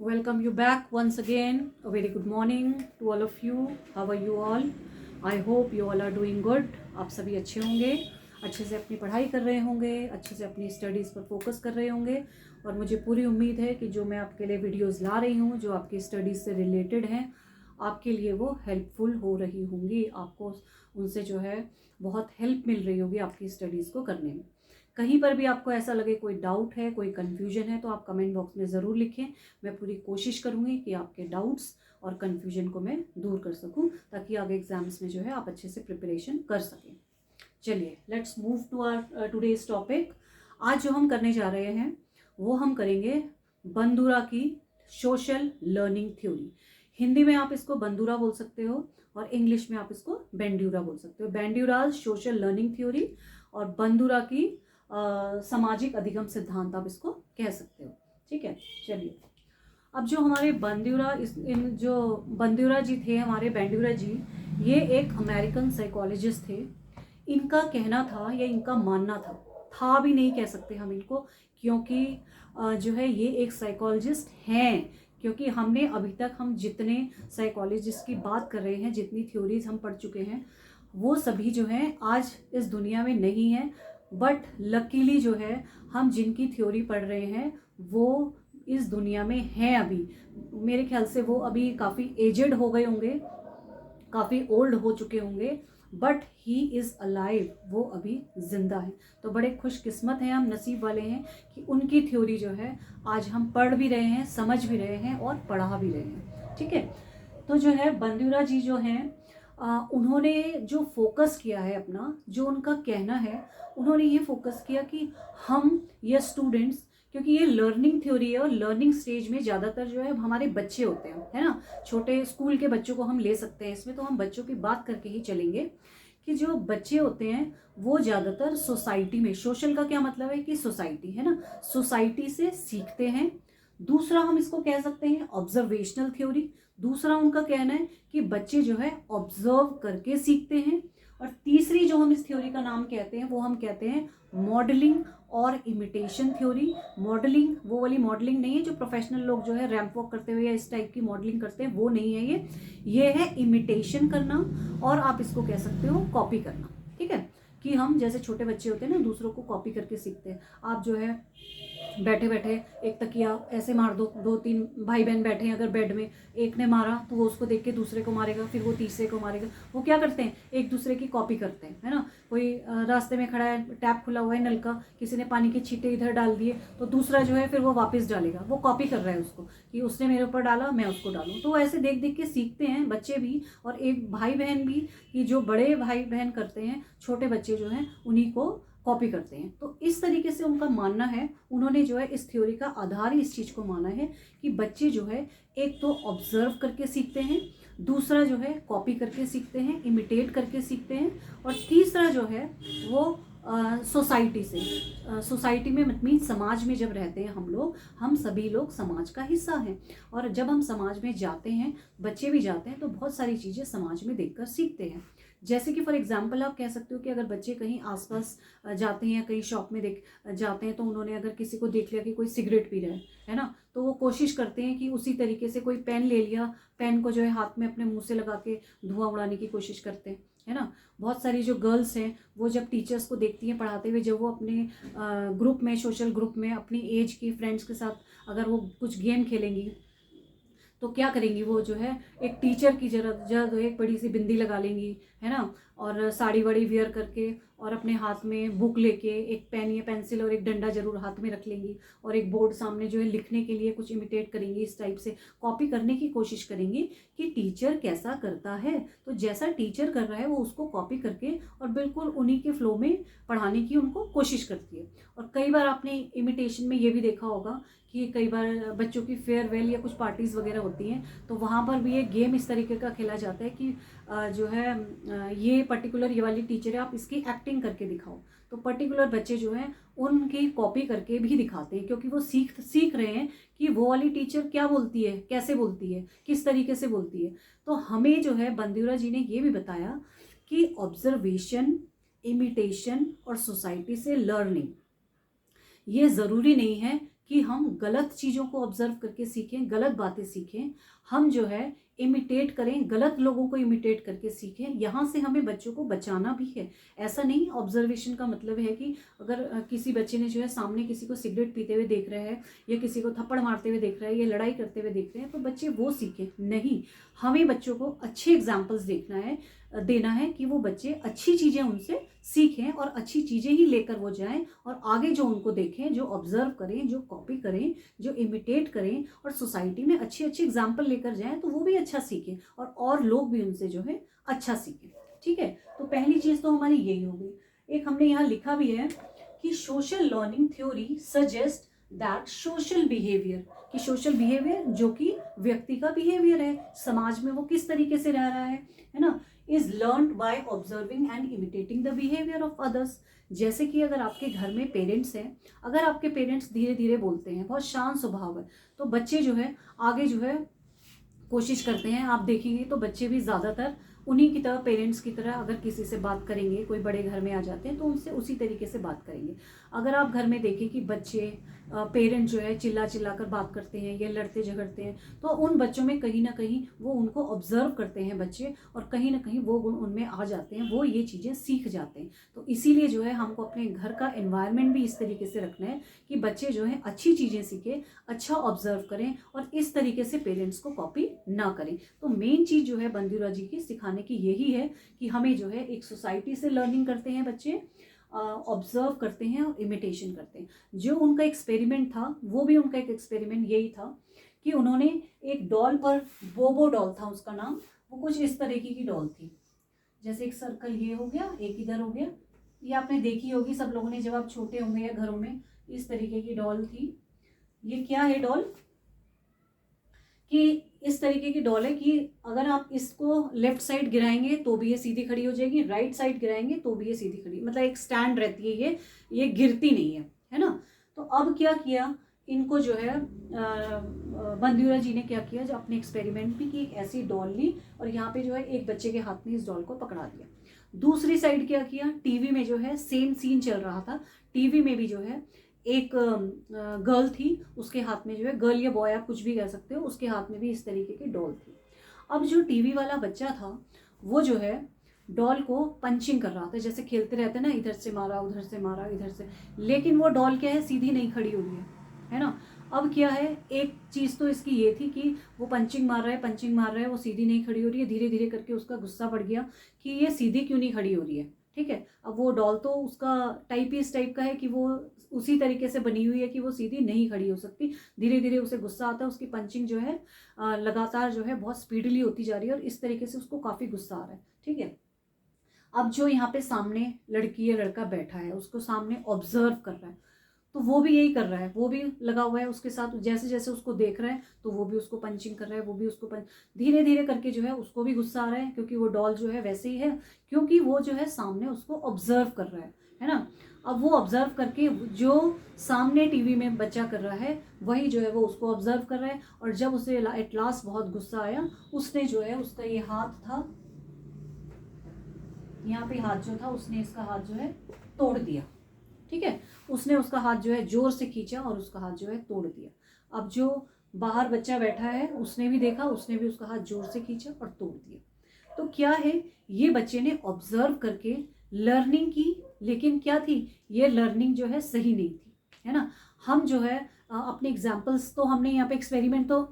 Welcome you back once again. A very good morning to all of you. How are you all? I hope you all are doing good. आप सभी अच्छे होंगे, अच्छे से अपनी पढ़ाई कर रहे होंगे, अच्छे से अपनी स्टडीज़ पर फोकस कर रहे होंगे। और मुझे पूरी उम्मीद है कि जो मैं आपके लिए वीडियोस ला रही हूँ, जो आपकी स्टडीज़ से रिलेटेड हैं, आपके लिए वो हेल्पफुल हो रही होंगी। आपको उनसे जो है बहुत हेल्प मिल रही होगी आपकी स्टडीज़ को करने में। कहीं पर भी आपको ऐसा लगे कोई डाउट है, कोई कन्फ्यूजन है, तो आप कमेंट बॉक्स में ज़रूर लिखें। मैं पूरी कोशिश करूँगी कि आपके डाउट्स और कन्फ्यूजन को मैं दूर कर सकूँ, ताकि आगे एग्जाम्स में जो है आप अच्छे से प्रिपरेशन कर सकें। चलिए, let's move to our today's topic. आज जो हम करने जा रहे हैं वो हम करेंगे बंदूरा की सोशल लर्निंग थ्योरी। हिंदी में आप इसको बंदूरा बोल सकते हो और इंग्लिश में आप इसको बेंड्यूरा बोल सकते हो। बेंड्यूराज सोशल लर्निंग थ्योरी और बंदूरा की सामाजिक अधिगम सिद्धांत आप इसको कह सकते हो। ठीक है, चलिए। अब जो हमारे जो बंदूरा जी थे, हमारे बेंड्यूरा जी, ये एक अमेरिकन साइकोलॉजिस्ट थे। इनका कहना था या इनका मानना था भी नहीं कह सकते हम इनको, क्योंकि जो है ये एक साइकोलॉजिस्ट हैं। क्योंकि हमने अभी तक हम जितने साइकोलॉजिस्ट की बात कर रहे हैं, जितनी थ्योरीज हम पढ़ चुके हैं, वो सभी जो हैं आज इस दुनिया में नहीं हैं। बट लकीली जो है हम जिनकी थ्योरी पढ़ रहे हैं वो इस दुनिया में हैं अभी। मेरे ख्याल से वो अभी काफ़ी एजेड हो गए होंगे, काफ़ी ओल्ड हो चुके होंगे, बट ही इज़ अलाइव, वो अभी जिंदा है। तो बड़े खुशकिस्मत हैं हम, नसीब वाले हैं कि उनकी थ्योरी जो है आज हम पढ़ भी रहे हैं, समझ भी रहे हैं और पढ़ा भी रहे हैं। ठीक है, तो जो है बंदूरा जी जो हैं, उन्होंने जो फोकस किया है अपना, जो उनका कहना है, उन्होंने ये फोकस किया कि हम या स्टूडेंट्स, क्योंकि ये लर्निंग थ्योरी है और लर्निंग स्टेज में ज़्यादातर जो है हमारे बच्चे होते हैं, है ना। छोटे स्कूल के बच्चों को हम ले सकते हैं इसमें, तो हम बच्चों की बात करके ही चलेंगे कि जो बच्चे होते हैं वो ज़्यादातर सोसाइटी में, सोशल का क्या मतलब है कि सोसाइटी, है ना, सोसाइटी से सीखते हैं। दूसरा हम इसको कह सकते हैं ऑब्जर्वेशनल थ्योरी। दूसरा उनका कहना है कि बच्चे जो है ऑब्जर्व करके सीखते हैं। और तीसरी जो हम इस थ्योरी का नाम कहते हैं वो हम कहते हैं मॉडलिंग और इमिटेशन थ्योरी। मॉडलिंग वो वाली मॉडलिंग नहीं है जो प्रोफेशनल लोग जो है रैंप वॉक करते हुए या इस टाइप की मॉडलिंग करते हैं, वो नहीं है ये है इमिटेशन करना, और आप इसको कह सकते हो कॉपी करना। ठीक है, कि हम जैसे छोटे बच्चे होते हैं ना, दूसरों को कॉपी करके सीखते हैं। आप जो है बैठे बैठे एक तकिया ऐसे मार दो, दो तीन भाई बहन बैठे हैं अगर बेड में, एक ने मारा तो वो उसको देख के दूसरे को मारेगा, फिर वो तीसरे को मारेगा। वो क्या करते हैं, एक दूसरे की कॉपी करते हैं, है ना। कोई रास्ते में खड़ा है, टैप खुला हुआ है नल का, किसी ने पानी के छींटे इधर डाल दिए, तो दूसरा जो है फिर वो वापस डालेगा। वो कॉपी कर रहा है उसको कि उसने मेरे ऊपर डाला, मैं उसको डालूँ। तो ऐसे देख देख के सीखते हैं बच्चे भी, और एक भाई बहन भी, कि जो बड़े भाई बहन करते हैं, छोटे बच्चे जो हैं उन्हीं को कॉपी करते हैं। तो इस तरीके से उनका मानना है। उन्होंने जो है इस थ्योरी का आधार ही इस चीज़ को माना है कि बच्चे जो है एक तो ऑब्जर्व करके सीखते हैं, दूसरा जो है कॉपी करके सीखते हैं, इमिटेट करके सीखते हैं, और तीसरा जो है वो सोसाइटी से, सोसाइटी में मीन समाज में जब रहते हैं हम सभी लोग समाज का हिस्सा हैं। और जब हम समाज में जाते हैं, बच्चे भी जाते हैं, तो बहुत सारी चीज़ें समाज में देखकर सीखते हैं। जैसे कि फॉर एग्जांपल आप कह सकते हो कि अगर बच्चे कहीं आसपास जाते हैं या कहीं शॉप में जाते हैं, तो उन्होंने अगर किसी को देख लिया कि कोई सिगरेट पी रहा है ना, तो वो कोशिश करते हैं कि उसी तरीके से कोई पेन ले लिया, पेन को जो है हाथ में अपने मुंह से लगा के धुआं उड़ाने की कोशिश करते हैं, है ना। बहुत सारी जो गर्ल्स हैं वो जब टीचर्स को देखती हैं पढ़ाते हुए, जब वो अपने ग्रुप में, सोशल ग्रुप में अपनी एज की फ्रेंड्स के साथ अगर वो कुछ गेम खेलेंगी, तो क्या करेंगी, वो जो है एक टीचर की जरा एक बड़ी सी बिंदी लगा लेंगी, है ना, और साड़ी वाड़ी वियर करके, और अपने हाथ में बुक लेके एक पेन या पेंसिल और एक डंडा जरूर हाथ में रख लेंगी, और एक बोर्ड सामने जो है लिखने के लिए कुछ इमिटेट करेंगी, इस टाइप से कॉपी करने की कोशिश करेंगी कि टीचर कैसा करता है। तो जैसा टीचर कर रहा है वो उसको कॉपी करके और बिल्कुल उन्हीं के फ्लो में पढ़ाने की उनको कोशिश करती है। और कई बार आपने इमिटेशन में ये भी देखा होगा कि कई बार बच्चों की फेयरवेल या कुछ पार्टीज़ वगैरह होती हैं, तो वहाँ पर भी एक गेम इस तरीके का खेला जाता है कि जो है ये पर्टिकुलर ये वाली टीचर है, आप इसकी एक्टिंग करके दिखाओ। तो पर्टिकुलर बच्चे जो हैं उनकी कॉपी करके भी दिखाते हैं, क्योंकि वो सीख रहे हैं कि वो वाली टीचर क्या बोलती है, कैसे बोलती है, किस तरीके से बोलती है। तो हमें जो है बंदूरा जी ने ये भी बताया कि ऑब्जर्वेशन, इमिटेशन और सोसाइटी से लर्निंग, ये ज़रूरी नहीं है कि हम गलत चीज़ों को ऑब्जर्व करके सीखें, गलत बातें सीखें, हम जो है इमिटेट करें, गलत लोगों को इमिटेट करके सीखें। यहाँ से हमें बच्चों को बचाना भी है। ऐसा नहीं, ऑब्जर्वेशन का मतलब है कि अगर किसी बच्चे ने जो है सामने किसी को सिगरेट पीते हुए देख रहे हैं या किसी को थप्पड़ मारते हुए देख रहा है या लड़ाई करते हुए देख रहे हैं तो बच्चे वो सीखें, नहीं। हमें बच्चों को अच्छे एग्जाम्पल्स देना है कि वो बच्चे अच्छी चीज़ें उनसे सीखें और अच्छी चीज़ें ही लेकर वो जाएं और आगे जो उनको देखें, जो ऑब्जर्व करें, जो कॉपी करें, जो इमिटेट करें और सोसाइटी में अच्छी अच्छी एग्जाम्पल लेकर जाएं तो वो भी अच्छा सीखें और लोग भी उनसे जो है अच्छा सीखें। ठीक है, तो पहली चीज़ तो हमारी यही हो गई। एक हमने यहाँ लिखा भी है कि social learning theory suggest that social behaviour, कि सोशल बिहेवियर जो कि व्यक्ति का बिहेवियर है, समाज में वो किस तरीके से रह रहा है ना, is learn by observing and imitating the behaviour of others. जैसे कि अगर आपके घर में पेरेंट्स हैं, अगर आपके पेरेंट्स धीरे धीरे बोलते हैं, बहुत शांत स्वभाव है, तो बच्चे जो है आगे जो है कोशिश करते हैं। आप देखेंगे तो बच्चे भी ज़्यादातर उन्हीं की तरह, पेरेंट्स की तरह अगर किसी से बात करेंगे, कोई बड़े घर में आ जाते हैं तो उनसे उसी तरीके से बात करेंगे। अगर आप घर में देखें कि बच्चे पेरेंट जो है चिल्ला चिल्ला कर बात करते हैं या लड़ते झगड़ते हैं तो उन बच्चों में कहीं ना कहीं वो उनको ऑब्जर्व करते हैं बच्चे और कहीं ना कहीं वो गुण उनमें आ जाते हैं, वो ये चीज़ें सीख जाते हैं। तो इसीलिए जो है हमको अपने घर का एनवायरनमेंट भी इस तरीके से रखना है कि बच्चे जो है अच्छी चीज़ें सीखें, अच्छा ऑब्जर्व करें और इस तरीके से पेरेंट्स को कॉपी ना करें। तो मेन चीज़ जो है बंदूरा जी की सिखाने की यही है कि हमें जो है एक सोसाइटी से लर्निंग करते हैं बच्चे, ऑब्जर्व करते हैं और इमिटेशन करते हैं। जो उनका एक्सपेरिमेंट था वो भी उनका एक एक्सपेरिमेंट यही था कि उन्होंने एक डॉल पर, बोबो डॉल था उसका नाम, वो कुछ इस तरीके की डॉल थी, जैसे एक सर्कल ये हो गया, एक इधर हो गया, ये आपने देखी होगी सब लोगों ने जब आप छोटे होंगे या घरों में, इस तरीके की डॉल थी। ये क्या है डॉल, कि इस तरीके की डॉल है कि अगर आप इसको लेफ्ट साइड गिराएंगे तो भी ये सीधी खड़ी हो जाएगी, राइट साइड गिराएंगे तो भी ये सीधी खड़ी, मतलब एक स्टैंड रहती है, ये गिरती नहीं है ना। तो अब क्या किया इनको जो है बंदूरा जी ने क्या किया, जो अपने एक्सपेरिमेंट में कि एक ऐसी डॉल ली और यहाँ पे जो है एक बच्चे के हाथ में इस डॉल को पकड़ा दिया। दूसरी साइड क्या किया, टीवी में जो है सेम सीन चल रहा था, टीवी में भी जो है एक गर्ल थी, उसके हाथ में जो है, गर्ल या बॉय आप कुछ भी कह सकते हो, उसके हाथ में भी इस तरीके की डॉल थी। अब जो टीवी वाला बच्चा था वो जो है डॉल को पंचिंग कर रहा था, जैसे खेलते रहते ना, इधर से मारा उधर से मारा इधर से, लेकिन वो डॉल क्या है, सीधी नहीं खड़ी हो रही है ना। अब क्या है, एक चीज़ तो इसकी ये थी कि वो पंचिंग मार रहा है, वो सीधी नहीं खड़ी हो रही है। धीरे धीरे करके उसका गुस्सा बढ़ गया कि ये सीधी क्यों नहीं खड़ी हो रही है। ठीक है, अब वो डॉल तो उसका टाइप ही इस टाइप का है कि वो उसी तरीके से बनी हुई है कि वो सीधी नहीं खड़ी हो सकती। धीरे धीरे उसे गुस्सा आता है, उसकी पंचिंग जो है लगातार जो है बहुत स्पीडली होती जा रही है और इस तरीके से उसको काफ़ी गुस्सा आ रहा है। ठीक है, अब जो यहाँ पे सामने लड़की या लड़का बैठा है उसको सामने ऑब्जर्व कर रहा है, तो वो भी यही कर रहा है, वो भी लगा हुआ है उसके साथ, जैसे जैसे उसको देख रहा है तो वो भी उसको पंचिंग कर रहा है, वो भी उसको धीरे धीरे करके जो है उसको भी गुस्सा आ रहा है, क्योंकि वो डॉल जो है वैसे ही है, क्योंकि वो जो है सामने उसको ऑब्जर्व कर रहा है ना। अब वो ऑब्जर्व करके जो सामने टीवी में बच्चा कर रहा है वही जो है वो उसको ऑब्जर्व कर रहा है, और जब उसे एट लास्ट बहुत गुस्सा आया, उसने जो है, उसका ये हाथ था, यहाँ पे हाथ जो था, उसने इसका हाथ जो है तोड़ दिया। ठीक है, उसने उसका हाथ जो है जोर से खींचा और उसका हाथ जो है तोड़ दिया। अब जो बाहर बच्चा बैठा है उसने भी देखा, उसने भी उसका हाथ जोर से खींचा और तोड़ दिया। तो क्या है, ये बच्चे ने ऑब्जर्व करके लर्निंग की, लेकिन क्या थी, ये लर्निंग जो है सही नहीं थी, है ना। हम जो है अपने एग्जाम्पल्स तो हमने यहाँ पे एक्सपेरिमेंट तो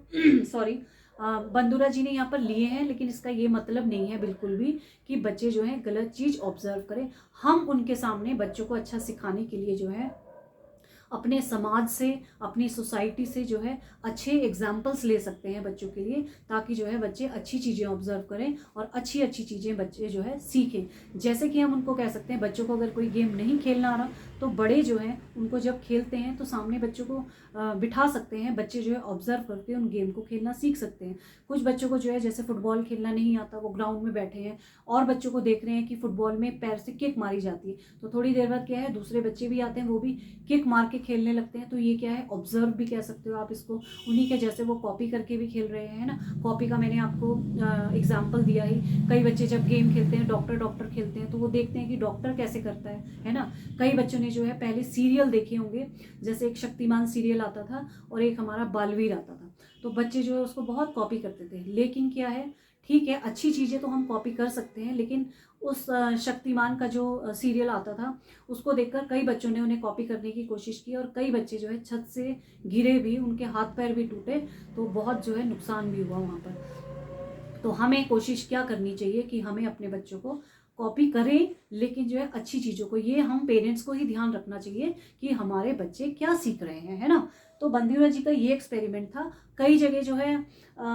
सॉरी बंदूरा जी ने यहाँ पर लिए हैं, लेकिन इसका ये मतलब नहीं है बिल्कुल भी कि बच्चे जो है गलत चीज़ ऑब्जर्व करें। हम उनके सामने बच्चों को अच्छा सिखाने के लिए जो है अपने समाज से, अपनी सोसाइटी से जो है अच्छे एग्जाम्पल्स ले सकते हैं बच्चों के लिए, ताकि जो है बच्चे अच्छी चीज़ें ऑब्जर्व करें और अच्छी अच्छी चीज़ें बच्चे जो है सीखें। जैसे कि हम उनको कह सकते हैं, बच्चों को अगर कोई गेम नहीं खेलना आ रहा तो बड़े जो हैं उनको जब खेलते हैं तो सामने बच्चों को बिठा सकते हैं, बच्चे जो है ऑब्जर्व करके उन गेम को खेलना सीख सकते हैं। कुछ बच्चों को जो है जैसे फुटबॉल खेलना नहीं आता, वो ग्राउंड में बैठे हैं और बच्चों को देख रहे हैं कि फुटबॉल में पैर से किक मारी जाती है, तो थोड़ी देर बाद क्या है, दूसरे बच्चे भी आते हैं, वो भी किक मार के खेलने लगते हैं तो ये क्या है, ऑब्जर्व भी कह सकते हो आप इसको, उन्हीं के जैसे वो कॉपी करके भी खेल रहे हैं ना। कॉपी का मैंने आपको एग्जाम्पल दिया ही। कई बच्चे जब गेम खेलते हैं, डॉक्टर खेलते हैं, तो वो देखते हैं कि डॉक्टर कैसे करता है ना। कई बच्चों ने जो है पहले सीरियल देखे होंगे, जैसे एक शक्तिमान सीरियल आता था और एक हमारा बालवीर आता था, तो बच्चे जो है उसको बहुत कॉपी करते थे। लेकिन क्या है, ठीक है, अच्छी चीज़ें तो हम कॉपी कर सकते हैं, लेकिन उस शक्तिमान का जो सीरियल आता था उसको देखकर कई बच्चों ने उन्हें कॉपी करने की कोशिश की और कई बच्चे जो है छत से गिरे भी, उनके हाथ पैर भी टूटे, तो बहुत जो है नुकसान भी हुआ वहाँ पर। तो हमें कोशिश क्या करनी चाहिए कि हमें अपने बच्चों को कॉपी करें, लेकिन जो है अच्छी चीज़ों को, ये हम पेरेंट्स को ही ध्यान रखना चाहिए कि हमारे बच्चे क्या सीख रहे हैं, है ना। तो बंदीपुरा जी का ये एक्सपेरिमेंट था। कई जगह जो है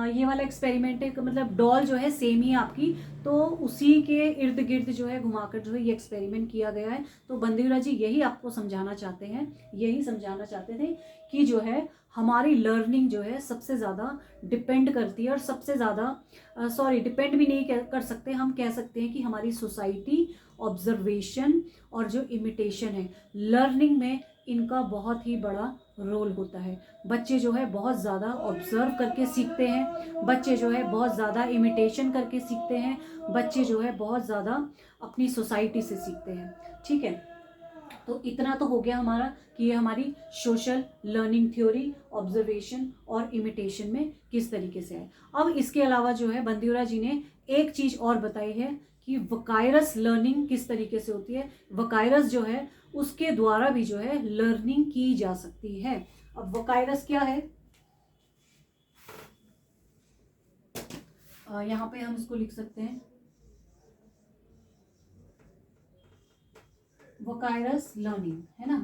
ये वाला एक्सपेरिमेंट है, मतलब डॉल जो है सेम ही आपकी, तो उसी के इर्द गिर्द जो है घुमाकर जो है ये एक्सपेरिमेंट किया गया है। तो बंदीपुरा जी यही आपको समझाना चाहते हैं, यही समझाना चाहते थे कि जो है हमारी लर्निंग जो है सबसे ज़्यादा डिपेंड करती है, और सबसे ज़्यादा सॉरी डिपेंड भी नहीं कर सकते, हम कह सकते हैं कि हमारी सोसाइटी, ऑब्जर्वेशन और जो इमिटेशन है लर्निंग में, इनका बहुत ही बड़ा रोल होता है। बच्चे जो है बहुत ज़्यादा ऑब्जर्व करके सीखते हैं, बच्चे जो है बहुत ज़्यादा इमिटेशन करके सीखते हैं, बच्चे जो है बहुत ज़्यादा अपनी सोसाइटी से सीखते हैं। ठीक है, तो इतना तो हो गया हमारा कि ये हमारी सोशल लर्निंग थ्योरी, ऑब्जर्वेशन और इमिटेशन में किस तरीके से है। अब इसके अलावा जो है बंदीपुरा जी ने एक चीज़ और बताई है कि वकायरस लर्निंग किस तरीके से होती है। वकायरस जो है उसके द्वारा भी जो है लर्निंग की जा सकती है। अब वकायरस क्या है, यहाँ पे हम इसको लिख सकते हैं वकायरस लर्निंग, है ना।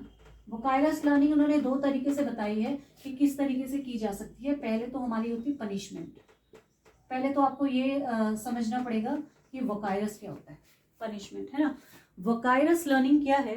वकायरस लर्निंग उन्होंने दो तरीके से बताई है कि किस तरीके से की जा सकती है। पहले तो हमारी होती है पनिशमेंट। पहले तो आपको ये समझना पड़ेगा कि वकायरस क्या होता है, पनिशमेंट, है ना। वकायरस लर्निंग क्या है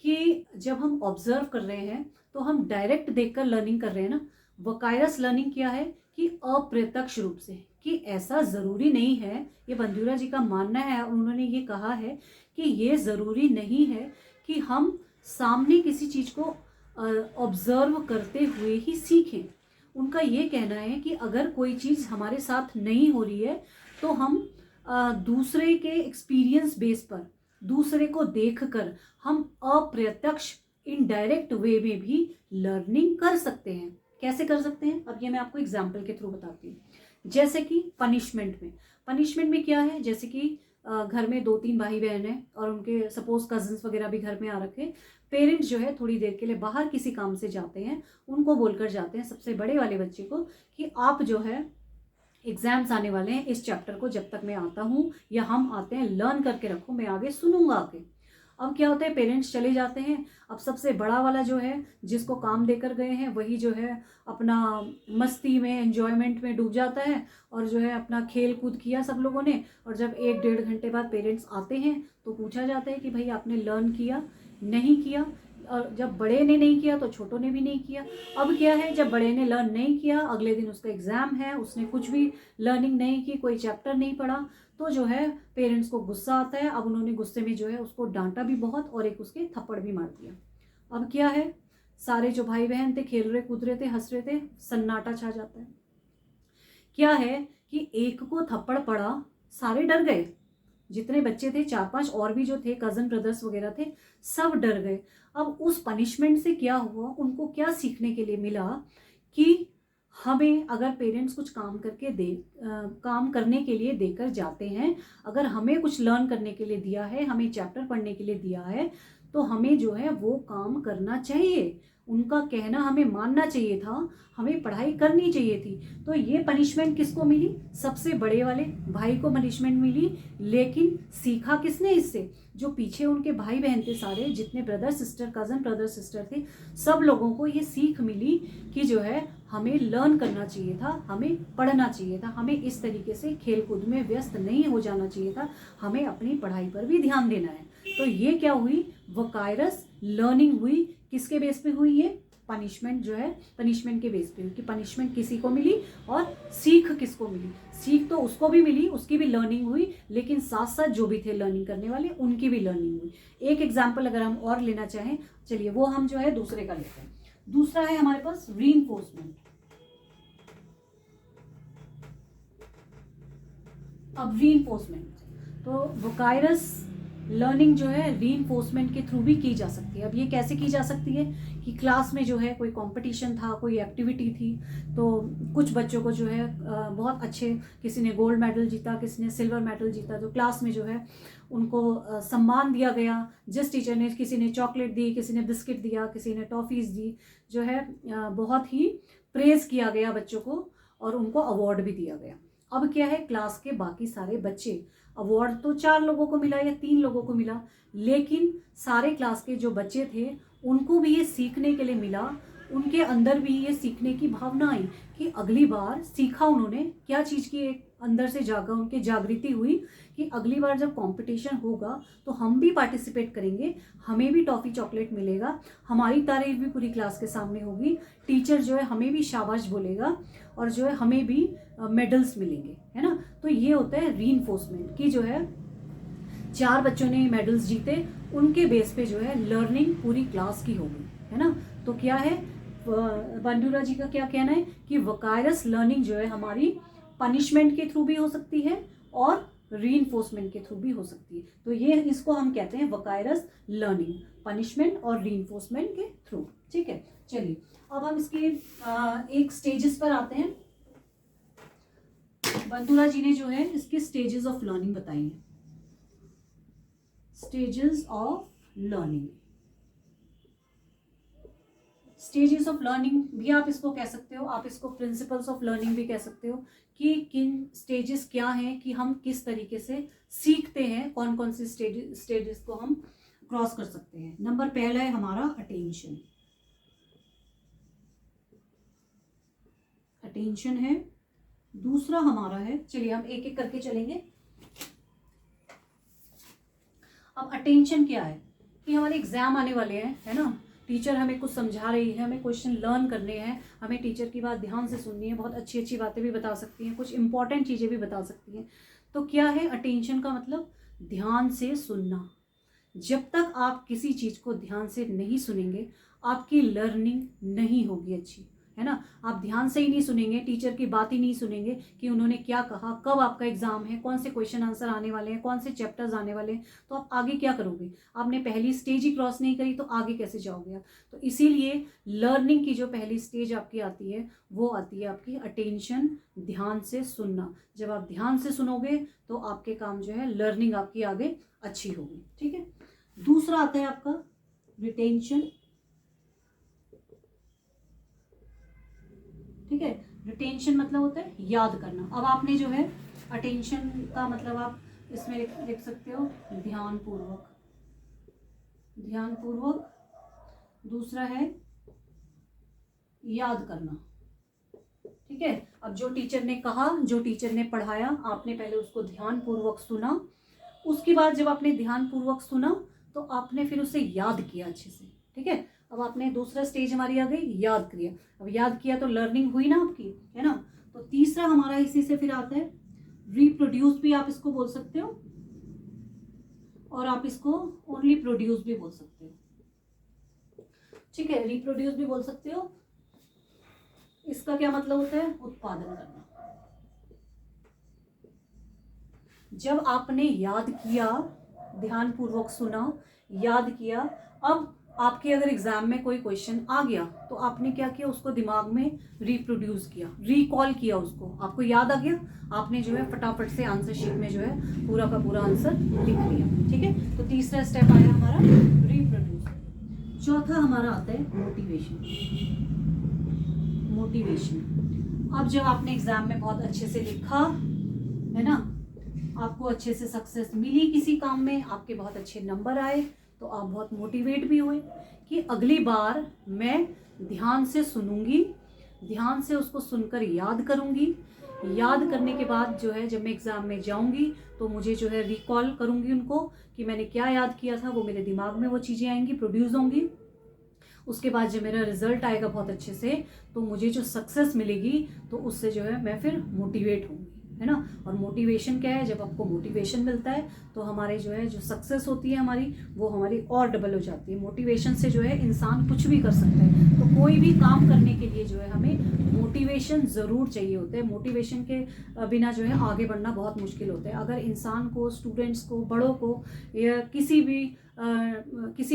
कि जब हम ऑब्जर्व कर रहे हैं तो हम डायरेक्ट देखकर लर्निंग कर रहे हैं ना। वकायरस लर्निंग क्या है कि अप्रत्यक्ष रूप से, कि ऐसा ज़रूरी नहीं है, ये बंदीपुरा जी का मानना है, उन्होंने ये कहा है कि ये ज़रूरी नहीं है कि हम सामने किसी चीज़ को ऑब्जर्व करते हुए ही सीखें। उनका ये कहना है कि अगर कोई चीज़ हमारे साथ नहीं हो रही है तो हम दूसरे के एक्सपीरियंस बेस पर, दूसरे को देखकर हम अप्रत्यक्ष इनडायरेक्ट वे में भी लर्निंग कर सकते हैं। कैसे कर सकते हैं, अब ये मैं आपको एग्जाम्पल के थ्रू बताती हूँ। जैसे कि पनिशमेंट में क्या है, जैसे कि घर में 2-3 भाई बहन हैं और उनके सपोज कजन्स वगैरह भी घर में आ रखे, पेरेंट्स जो है थोड़ी देर के लिए बाहर किसी काम से जाते हैं, उनको बोलकर जाते हैं सबसे बड़े वाले बच्चे को कि आप जो है एग्जाम्स आने वाले हैं, इस चैप्टर को जब तक मैं आता हूँ या हम आते हैं लर्न करके रखो, मैं आगे सुनूंगा आके। अब क्या होता है, पेरेंट्स चले जाते हैं। अब सबसे बड़ा वाला जो है जिसको काम देकर गए हैं वही जो है अपना मस्ती में, एंजॉयमेंट में डूब जाता है और जो है अपना खेल कूद किया सब लोगों ने, और जब 1-1.5 घंटे बाद पेरेंट्स आते हैं तो पूछा जाता है कि भाई आपने लर्न किया, नहीं किया। और जब बड़े ने नहीं किया तो छोटों ने भी नहीं किया। अब क्या है, जब बड़े ने लर्न नहीं किया, अगले दिन उसका एग्जाम है, उसने कुछ भी लर्निंग नहीं की, कोई चैप्टर नहीं पढ़ा, तो जो है पेरेंट्स को गुस्सा आता है। अब उन्होंने गुस्से में जो है उसको डांटा भी बहुत और एक उसके थप्पड़ भी मार दिया। अब क्या है, सारे जो भाई बहन थे खेल रहे, कूद रहे थे, हंस रहे थे, सन्नाटा छा जाता है। क्या है कि एक को थप्पड़ पड़ा, सारे डर गए, जितने बच्चे थे 4-5 और भी जो थे कजन ब्रदर्स वगैरह थे, सब डर गए। अब उस पनिशमेंट से क्या हुआ, उनको क्या सीखने के लिए मिला कि हमें अगर पेरेंट्स कुछ काम करने के लिए देकर जाते हैं, अगर हमें कुछ लर्न करने के लिए दिया है, हमें चैप्टर पढ़ने के लिए दिया है, तो हमें जो है वो काम करना चाहिए। उनका कहना हमें मानना चाहिए था, हमें पढ़ाई करनी चाहिए थी। तो ये पनिशमेंट किसको मिली, सबसे बड़े वाले भाई को पनिशमेंट मिली। लेकिन सीखा किसने इससे, जो पीछे उनके भाई बहन थे, सारे जितने brother sister, cousin brother sister थे, सब लोगों को ये सीख मिली कि जो है हमें लर्न करना चाहिए था, हमें पढ़ना चाहिए था, हमें इस तरीके से खेल कूद में व्यस्त नहीं हो जाना चाहिए था, हमें अपनी पढ़ाई पर भी ध्यान देना है। तो ये क्या हुई, वकायरस लर्निंग हुई। किसके बेस पे हुई, ये पनिशमेंट जो है पनिशमेंट के बेस पे हुई कि पनिशमेंट किसी को मिली और सीख किसको मिली। सीख तो उसको भी मिली, उसकी भी लर्निंग हुई, लेकिन साथ साथ जो भी थे लर्निंग करने वाले उनकी भी लर्निंग हुई। एक एग्जाम्पल अगर हम और लेना चाहें, चलिए वो हम जो है दूसरे का लेते हैं। दूसरा है हमारे पास रीइंफोर्समेंट। अब रीइंफोर्समेंट तो वोकायरस लर्निंग जो है रीइंफोर्समेंट के थ्रू भी की जा सकती है। अब ये कैसे की जा सकती है कि क्लास में जो है कोई कंपटीशन था, कोई एक्टिविटी थी, तो कुछ बच्चों को जो है बहुत अच्छे, किसी ने गोल्ड मेडल जीता, किसी ने सिल्वर मेडल जीता, तो क्लास में जो है उनको सम्मान दिया गया। जिस टीचर ने, किसी ने चॉकलेट दी, किसी ने बिस्किट दिया, किसी ने टॉफ़ीज़ दी, जो है बहुत ही प्रेज़ किया गया बच्चों को और उनको अवार्ड भी दिया गया। अब क्या है, क्लास के बाकी सारे बच्चे, अवार्ड तो 4 लोगों को मिला या 3 लोगों को मिला, लेकिन सारे क्लास के जो बच्चे थे उनको भी ये सीखने के लिए मिला, उनके अंदर भी ये सीखने की भावना आई कि अगली बार सीखा उन्होंने क्या चीज़ की, एक अंदर से जागा, उनकी जागृति हुई कि अगली बार जब कंपटीशन होगा तो हम भी पार्टिसिपेट करेंगे, हमें भी टॉफ़ी चॉकलेट मिलेगा, हमारी तारीफ भी पूरी क्लास के सामने होगी, टीचर जो है हमें भी शाबाश बोलेगा और जो है हमें भी मेडल्स मिलेंगे, है ना। तो ये होता है रीइंफोर्समेंट कि जो है 4 बच्चों ने मेडल्स जीते, उनके बेस पे जो है लर्निंग पूरी क्लास की हो गई, है ना। तो क्या है, बंडूरा जी का क्या कहना है कि वकायरस लर्निंग जो है हमारी पनिशमेंट के थ्रू भी हो सकती है और रीइंफोर्समेंट के थ्रू भी हो सकती है। तो ये इसको हम कहते हैं वकायरस लर्निंग, पनिशमेंट और रीइंफोर्समेंट के थ्रू। ठीक है, चलिए अब हम इसके एक स्टेजेस पर आते हैं। बंदूरा जी ने जो है इसके स्टेजेस ऑफ लर्निंग बताई है। Stages of learning, stages of learning भी आप इसको कह सकते हो, आप इसको प्रिंसिपल्स ऑफ लर्निंग भी कह सकते हो कि किन स्टेजेस क्या हैं, कि हम किस तरीके से सीखते हैं, कौन कौन से स्टेजेस को हम क्रॉस कर सकते हैं। नंबर पहला है हमारा अटेंशन। अटेंशन है। दूसरा हमारा है, चलिए हम एक एक करके चलेंगे। अब अटेंशन क्या है कि हमारे एग्जाम आने वाले हैं, है ना, टीचर हमें कुछ समझा रही है, हमें क्वेश्चन लर्न करने हैं, हमें टीचर की बात ध्यान से सुननी है, बहुत अच्छी अच्छी बातें भी बता सकती हैं, कुछ इंपॉर्टेंट चीज़ें भी बता सकती हैं। तो क्या है अटेंशन का मतलब, ध्यान से सुनना। जब तक आप किसी चीज़ को ध्यान से नहीं सुनेंगे आपकी लर्निंग नहीं होगी अच्छी, है ना। आप ध्यान से ही नहीं सुनेंगे, टीचर की बात ही नहीं सुनेंगे कि उन्होंने क्या कहा, कब आपका एग्जाम है, कौन से क्वेश्चन आंसर आने वाले हैं, कौन से चैप्टर्स आने वाले हैं, तो आप आगे क्या करोगे। आपने पहली स्टेज ही क्रॉस नहीं करी तो आगे कैसे जाओगे आप। तो इसीलिए लर्निंग की जो पहली स्टेज आपकी आती है वो आती है आपकी अटेंशन, ध्यान से सुनना। जब आप ध्यान से सुनोगे तो आपके काम जो है, लर्निंग आपकी आगे अच्छी होगी। ठीक है, दूसरा आता है आपका रिटेंशन। ठीक है, रिटेंशन मतलब होता है याद करना। अब आपने जो है अटेंशन का मतलब आप इसमें लिख सकते हो ध्यान पूर्वक, ध्यान पूर्वक। दूसरा है याद करना। ठीक है, अब जो टीचर ने कहा, जो टीचर ने पढ़ाया, आपने पहले उसको ध्यान पूर्वक सुना, उसके बाद जब आपने ध्यान पूर्वक सुना तो आपने फिर उसे याद किया अच्छे से। ठीक है, अब आपने दूसरा स्टेज हमारी आ गई याद किया। अब याद किया तो लर्निंग हुई ना आपकी, है ना। तो तीसरा हमारा इसी से फिर आता है रिप्रोड्यूस, भी आप इसको बोल सकते हो और आप इसको ओनली प्रोड्यूस भी बोल सकते हो। ठीक है, रिप्रोड्यूस भी बोल सकते हो। इसका क्या मतलब होता है, उत्पादन करना। जब आपने याद किया, ध्यान पूर्वक सुना, याद किया, अब आपके अगर एग्जाम में कोई क्वेश्चन आ गया तो आपने क्या किया, उसको दिमाग में रिप्रोड्यूस किया, रिकॉल किया, उसको आपको याद आ गया, आपने जो है फटाफट से आंसर शीट में जो है पूरा का पूरा आंसर लिख लिया। ठीक है, तो तीसरा स्टेप आया हमारा रिप्रोड्यूस। चौथा हमारा आता है मोटिवेशन। मोटिवेशन, अब जब आपने एग्जाम में बहुत अच्छे से लिखा, है ना, आपको अच्छे से सक्सेस मिली किसी काम में, आपके बहुत अच्छे नंबर आए, तो आप बहुत मोटिवेट भी हुए कि अगली बार मैं ध्यान से सुनूंगी, ध्यान से उसको सुनकर याद करूंगी, याद करने के बाद जो है जब मैं एग्ज़ाम में जाऊंगी तो मुझे जो है रिकॉल करूंगी उनको कि मैंने क्या याद किया था, वो मेरे दिमाग में वो चीज़ें आएंगी, प्रोड्यूस होंगी। उसके बाद जब मेरा रिजल्ट आएगा बहुत अच्छे से, तो मुझे जो सक्सेस मिलेगी तो उससे जो है मैं फिर मोटिवेट होंगी, है ना। और मोटिवेशन क्या है, जब आपको मोटिवेशन मिलता है तो हमारे जो है जो सक्सेस होती है हमारी, वो हमारी और डबल हो जाती है। मोटिवेशन से जो है इंसान कुछ भी कर सकता है। तो कोई भी काम करने के लिए जो है हमें मोटिवेशन ज़रूर चाहिए होता है। मोटिवेशन के बिना जो है आगे बढ़ना बहुत मुश्किल होता है। अगर इंसान को, स्टूडेंट्स को, बड़ों को या किसी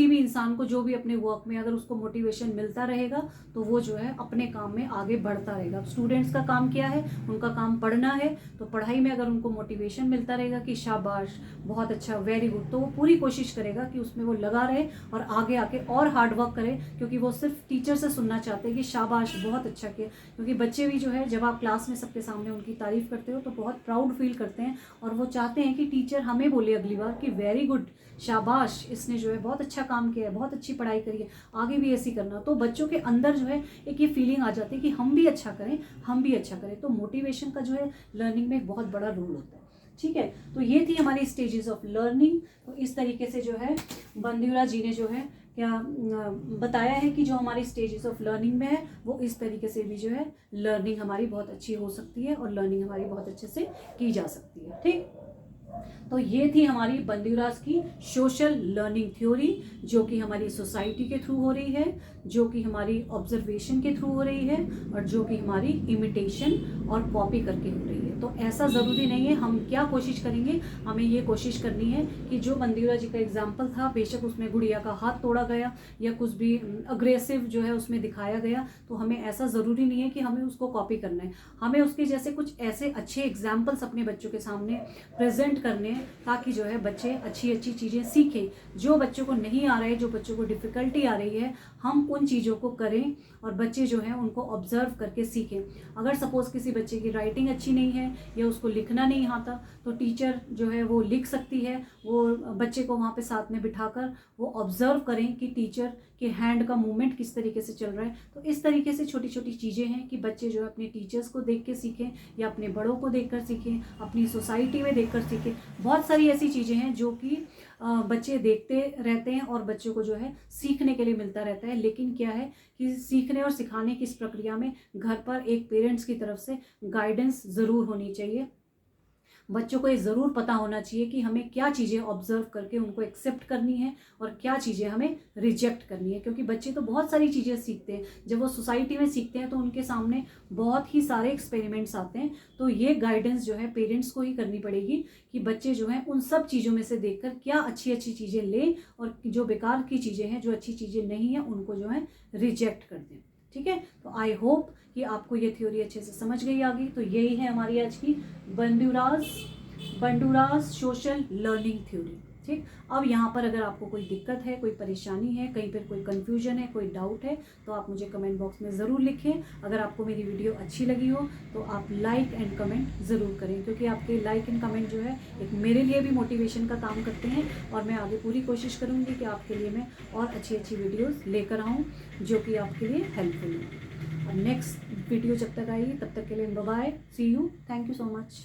भी इंसान को जो भी अपने वर्क में अगर उसको मोटिवेशन मिलता रहेगा तो वो जो है अपने काम में आगे बढ़ता रहेगा। स्टूडेंट्स का काम क्या है, उनका काम पढ़ना है, तो पढ़ाई में अगर उनको मोटिवेशन मिलता रहेगा कि शाबाश, बहुत अच्छा, वेरी गुड, तो वो पूरी कोशिश करेगा कि उसमें वो लगा रहे और आगे आके और हार्ड वर्क करे, क्योंकि वो सिर्फ टीचर से सुनना चाहते हैं कि शाबाश, बहुत अच्छा किया। क्योंकि बच्चे भी जो है जब आप क्लास में सबके सामने उनकी तारीफ करते हो तो बहुत प्राउड फील करते हैं और वो चाहते हैं कि टीचर हमें बोले अगली बार कि वेरी गुड, शाबाश, इसने जो है बहुत अच्छा काम किया है, बहुत अच्छी पढ़ाई करी है, आगे भी ऐसी करना। तो बच्चों के अंदर जो है एक ये फीलिंग आ जाती है कि हम भी अच्छा करें, हम भी अच्छा करें। तो मोटिवेशन का जो है लर्निंग में एक बहुत बड़ा रोल होता है। ठीक है, तो ये थी हमारी स्टेजेस ऑफ लर्निंग। तो इस तरीके से जो है बंदीवरा जी ने जो है क्या बताया है कि जो हमारी स्टेजेस ऑफ लर्निंग में है वो इस तरीके से भी जो है लर्निंग हमारी बहुत अच्छी हो सकती है और लर्निंग हमारी बहुत अच्छे से की जा सकती है। ठीक, तो ये थी हमारी बंदीवरास की सोशल लर्निंग थ्योरी, जो कि हमारी सोसाइटी के थ्रू हो रही है, जो कि हमारी ऑब्जर्वेशन के थ्रू हो रही है और जो कि हमारी इमिटेशन और कॉपी करके हो रही है। तो ऐसा ज़रूरी नहीं है। हम क्या कोशिश करेंगे, हमें ये कोशिश करनी है कि जो बंदीवरा जी का एग्जाम्पल था, बेशक उसमें गुड़िया का हाथ तोड़ा गया या कुछ भी अग्रेसिव जो है उसमें दिखाया गया, तो हमें ऐसा ज़रूरी नहीं है कि हमें उसको कॉपी करना है। हमें उसके जैसे कुछ ऐसे अच्छे एग्जाम्पल्स अपने बच्चों के सामने प्रेजेंट करने हैं, ताकि जो है बच्चे अच्छी अच्छी चीज़ें सीखें। जो बच्चों को नहीं आ रहा है, जो बच्चों को डिफ़िकल्टी आ रही है, हम उन चीज़ों को करें और बच्चे जो हैं उनको ऑब्जर्व करके सीखें। अगर सपोज़ किसी बच्चे की राइटिंग अच्छी नहीं है या उसको लिखना नहीं आता, तो टीचर जो है वो लिख सकती है। वो बच्चे को वहाँ पे साथ में बिठाकर वो ऑब्जर्व करें कि टीचर के हैंड का मूवमेंट किस तरीके से चल रहा है। तो इस तरीके से छोटी छोटी चीज़ें हैं कि बच्चे जो है अपने टीचर्स को देख के सीखें या अपने बड़ों को देखकर सीखें, अपनी सोसाइटी में देखकर सीखें। बहुत सारी ऐसी चीज़ें हैं जो कि बच्चे देखते रहते हैं और बच्चों को जो है सीखने के लिए मिलता रहता है। लेकिन क्या है कि सीखने और सिखाने की इस प्रक्रिया में घर पर एक पेरेंट्स की तरफ से गाइडेंस ज़रूर होनी चाहिए। बच्चों को ये ज़रूर पता होना चाहिए कि हमें क्या चीज़ें ऑब्जर्व करके उनको एक्सेप्ट करनी है और क्या चीज़ें हमें रिजेक्ट करनी है। क्योंकि बच्चे तो बहुत सारी चीज़ें सीखते हैं, जब वो सोसाइटी में सीखते हैं तो उनके सामने बहुत ही सारे एक्सपेरिमेंट्स आते हैं। तो ये गाइडेंस जो है पेरेंट्स को ही करनी पड़ेगी कि बच्चे जो हैं उन सब चीज़ों में से देखकर क्या अच्छी अच्छी चीज़ें लें और जो बेकार की चीज़ें हैं, जो अच्छी चीज़ें नहीं हैं, उनको जो है रिजेक्ट कर दें। ठीक है, तो आई होप कि आपको ये थ्योरी अच्छे से समझ गई आगे। तो यही है हमारी आज की बंडूरास सोशल लर्निंग थ्योरी। ठीक, अब यहाँ पर अगर आपको कोई दिक्कत है, कोई परेशानी है, कहीं पर कोई कन्फ्यूजन है, कोई डाउट है, तो आप मुझे कमेंट बॉक्स में ज़रूर लिखें। अगर आपको मेरी वीडियो अच्छी लगी हो तो आप लाइक एंड कमेंट ज़रूर करें, क्योंकि आपके लाइक एंड कमेंट जो है एक मेरे लिए भी मोटिवेशन का काम करते हैं और मैं आगे पूरी कोशिश करूँगी कि आपके लिए मैं और अच्छी अच्छी वीडियोज़ लेकर आऊँ जो कि आपके लिए हेल्पफुल हो। और नेक्स्ट वीडियो जब तक आएगी तब तक के लिए bye bye, see you, thank you so much.